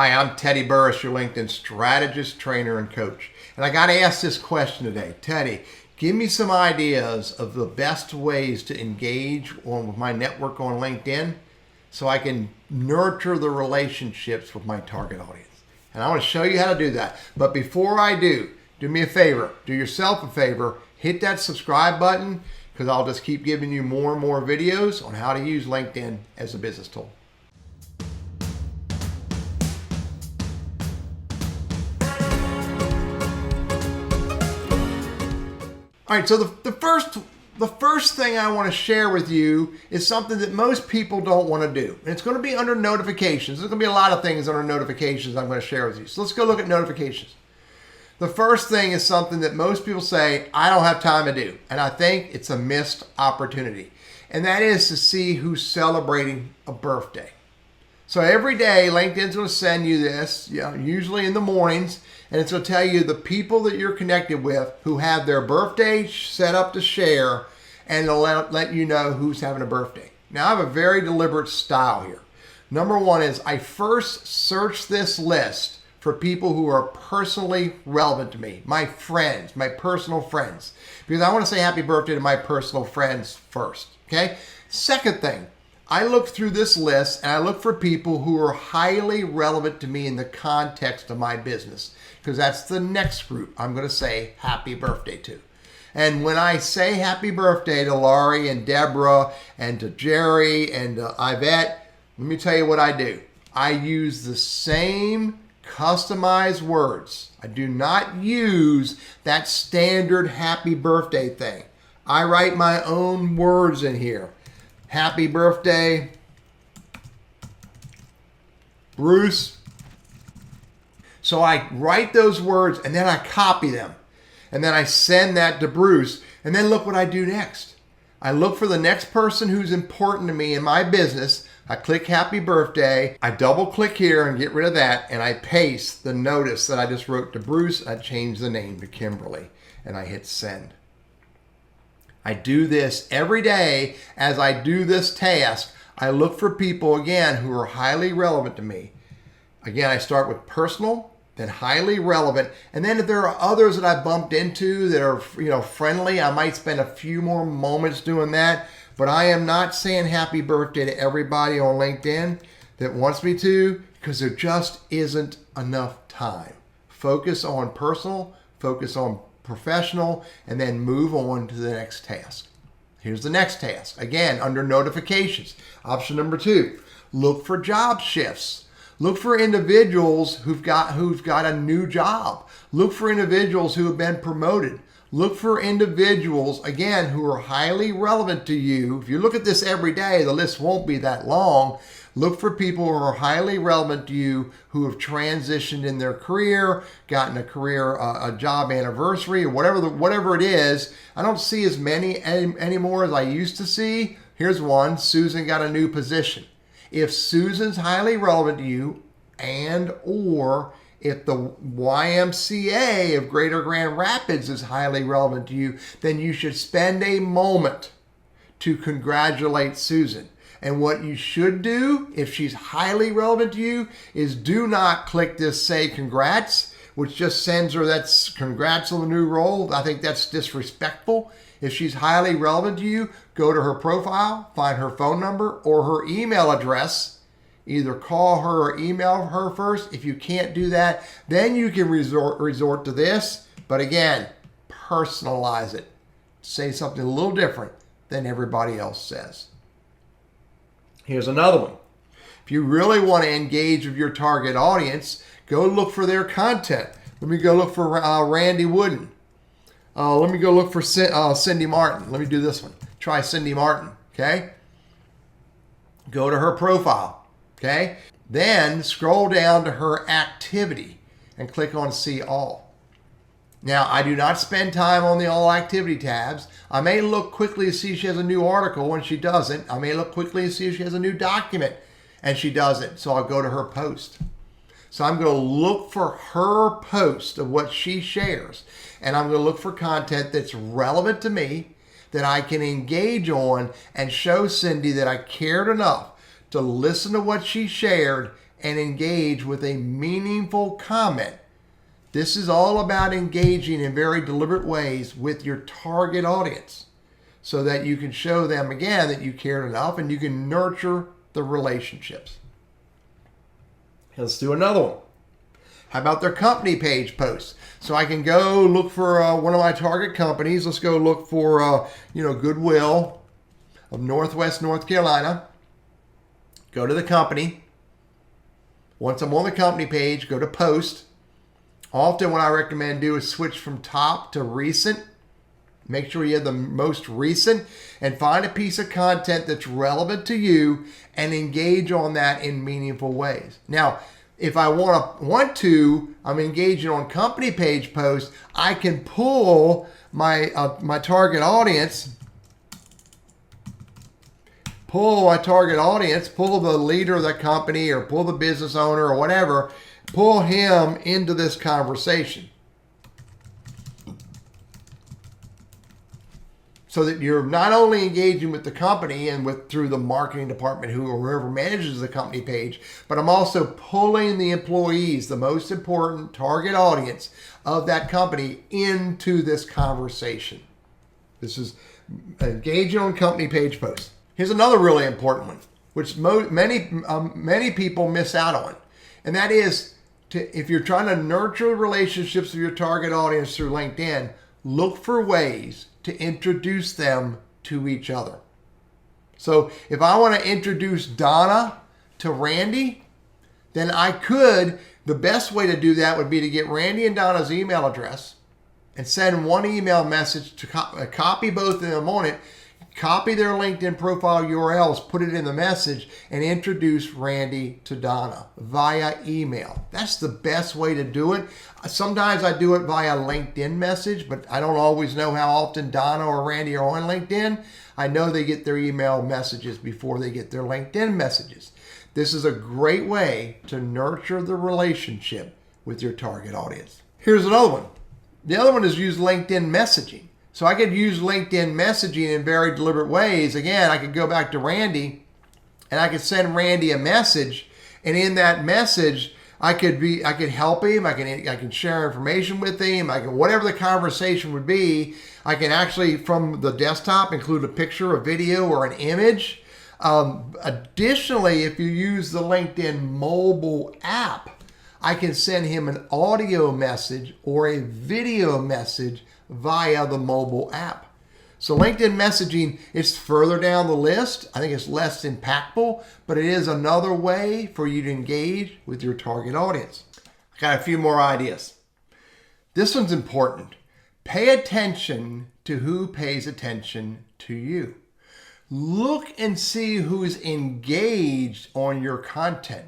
Hi, I'm Teddy Burriss, your LinkedIn strategist, trainer, and coach. And I got to ask this question today. Teddy, give me some ideas of the best ways to engage with my network on LinkedIn so I can nurture the relationships with my target audience. And I want to show you how to do that. But before I do me a favor. Do yourself a favor. Hit that subscribe button because I'll just keep giving you more and more videos on how to use LinkedIn as a business tool. All right, so the first thing I want to share with you is something that most people don't want to do. And it's going to be under notifications. There's going to be a lot of things under notifications I'm going to share with you. So let's go look at notifications. The first thing is something that most people say, I don't have time to do. And I think it's a missed opportunity. And that is to see who's celebrating a birthday. So every day, LinkedIn's going to send you this, usually in the mornings, and it's going to tell you the people that you're connected with who have their birthday set up to share, and it'll let you know who's having a birthday. Now, I have a very deliberate style here. Number one is I first search this list for people who are personally relevant to me, my friends, my personal friends, because I want to say happy birthday to my personal friends first, okay? Second thing, I look through this list and I look for people who are highly relevant to me in the context of my business, because that's the next group I'm going to say happy birthday to. And when I say happy birthday to Laurie and Deborah and to Jerry and Yvette, let me tell you what I do. I use the same customized words. I do not use that standard happy birthday thing. I write my own words in here. Happy birthday, Bruce. So I write those words and then I copy them. And then I send that to Bruce. And then look what I do next. I look for the next person who's important to me in my business. I click happy birthday. I double click here and get rid of that. And I paste the notice that I just wrote to Bruce. I change the name to Kimberly and I hit send. I do this every day. As I do this task, I look for people, again, who are highly relevant to me. Again, I start with personal, then highly relevant. And then if there are others that I bumped into that are, friendly, I might spend a few more moments doing that. But I am not saying happy birthday to everybody on LinkedIn that wants me to, because there just isn't enough time. Focus on personal, focus on professional, and then move on to the next task. Here's the next task. Again, under notifications. Option number 2, look for job shifts. Look for individuals who've got a new job. Look for individuals who have been promoted. Look for individuals, again, who are highly relevant to you. If you look at this every day, the list won't be that long. Look for people who are highly relevant to you, who have transitioned in their career, gotten a job anniversary, or whatever it is. I don't see as many anymore as I used to see. Here's one. Susan got a new position. If Susan's highly relevant to you, and or if the YMCA of Greater Grand Rapids is highly relevant to you, then you should spend a moment to congratulate Susan. And what you should do, if she's highly relevant to you, is do not click this say congrats, which just sends her that's congrats on the new role. I think that's disrespectful. If she's highly relevant to you, go to her profile, find her phone number or her email address. Either call her or email her first. If you can't do that, then you can resort to this. But again, personalize it. Say something a little different than everybody else says. Here's another one. If you really want to engage with your target audience, go look for their content. Let me go look for Randy Wooden. Let me go look for Cindy Martin. Let me do this one. Try Cindy Martin, okay? Go to her profile, okay? Then scroll down to her activity and click on See All. Now, I do not spend time on the all activity tabs. I may look quickly to see if she has a new article and she doesn't. I may look quickly to see if she has a new document and she doesn't. So I'll go to her post. So I'm going to look for her post of what she shares. And I'm going to look for content that's relevant to me, that I can engage on and show Cindy that I cared enough to listen to what she shared and engage with a meaningful comment. This is all about engaging in very deliberate ways with your target audience so that you can show them again that you cared enough and you can nurture the relationships. Let's do another one. How about their company page posts? So I can go look for one of my target companies. Let's go look for, Goodwill of Northwest North Carolina. Go to the company. Once I'm on the company page, go to post. Often what I recommend do is switch from top to recent. Make sure you have the most recent and find a piece of content that's relevant to you and engage on that in meaningful ways. Now, if I I'm engaging on company page posts, I can pull my target audience, pull the leader of that company or pull the business owner or whatever, pull him into this conversation so that you're not only engaging with the company and through the marketing department whoever manages the company page, but I'm also pulling the employees, the most important target audience of that company, into this conversation. This is engaging on company page posts. Here's another really important one, which many people miss out on, and that is if you're trying to nurture relationships with your target audience through LinkedIn, look for ways to introduce them to each other. So if I want to introduce Donna to Randy, then the best way to do that would be to get Randy and Donna's email address and send one email message to copy both of them on it, copy their LinkedIn profile URLs, put it in the message, and introduce Randy to Donna via email. That's the best way to do it. Sometimes I do it via LinkedIn message, but I don't always know how often Donna or Randy are on LinkedIn. I know they get their email messages before they get their LinkedIn messages. This is a great way to nurture the relationship with your target audience. Here's another one. The other one is use LinkedIn messaging. So I could use LinkedIn messaging in very deliberate ways. Again, I could go back to Randy and I could send Randy a message, and in that message, I could help him. I can share information with him. Whatever the conversation would be, I can actually from the desktop include a picture, a video, or an image. Additionally, if you use the LinkedIn mobile app, I can send him an audio message or a video message via the mobile app. So LinkedIn messaging is further down the list. I think it's less impactful, but it is another way for you to engage with your target audience. I got a few more ideas. This one's important. Pay attention to who pays attention to you. Look and see who's engaged on your content.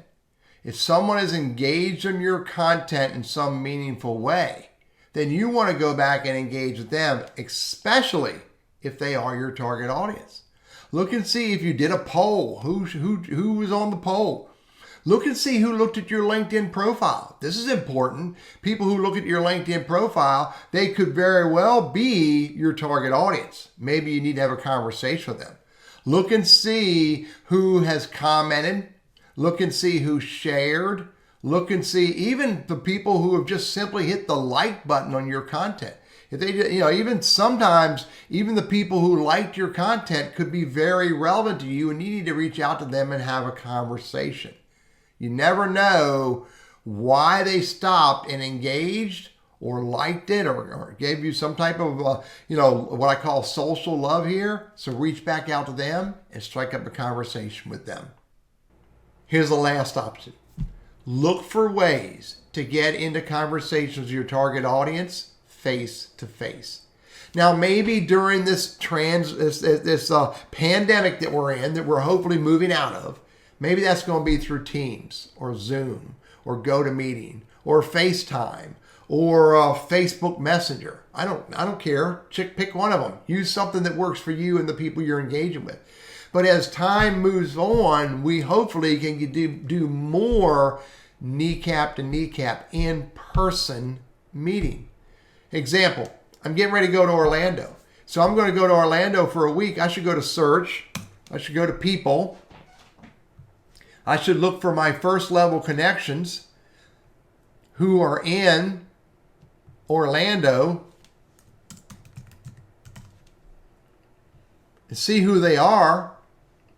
If someone is engaged on your content in some meaningful way, then you want to go back and engage with them, especially if they are your target audience. Look and see if you did a poll, who was on the poll. Look and see who looked at your LinkedIn profile. This is important. People who look at your LinkedIn profile, they could very well be your target audience. Maybe you need to have a conversation with them. Look and see who has commented. Look and see who shared. Look and see even the people who have just simply hit the like button on your content. If they, even sometimes, even the people who liked your content could be very relevant to you, and you need to reach out to them and have a conversation. You never know why they stopped and engaged or liked it or gave you some type of, what I call social love here. So reach back out to them and strike up a conversation with them. Here's the last option. Look for ways to get into conversations with your target audience face to face. Now, maybe during this pandemic that we're in, that we're hopefully moving out of, maybe that's going to be through Teams or Zoom or GoToMeeting or FaceTime or Facebook Messenger. I don't care. Pick one of them. Use something that works for you and the people you're engaging with. But as time moves on, we hopefully can do more kneecap to kneecap in-person meeting. Example, I'm getting ready to go to Orlando. So I'm going to go to Orlando for a week. I should go to search. I should go to people. I should look for my first level connections who are in Orlando and see who they are.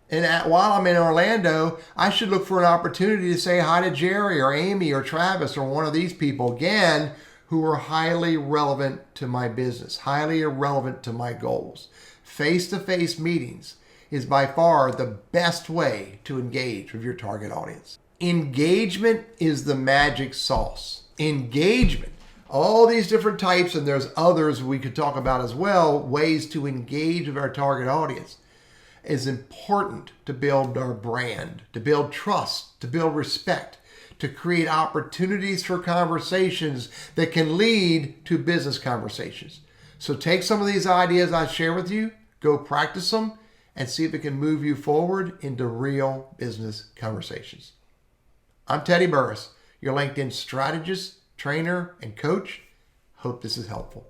And while I'm in Orlando, I should look for an opportunity to say hi to Jerry or Amy or Travis or one of these people, again, who are highly relevant to my business, highly relevant to my goals. Face-to-face meetings is by far the best way to engage with your target audience. Engagement is the magic sauce. Engagement. All these different types, and there's others we could talk about as well, ways to engage with our target audience, is important to build our brand, to build trust, to build respect, to create opportunities for conversations that can lead to business conversations. So take some of these ideas I share with you, go practice them, and see if it can move you forward into real business conversations. I'm Teddy Burriss, your LinkedIn strategist, trainer, and coach. Hope this is helpful.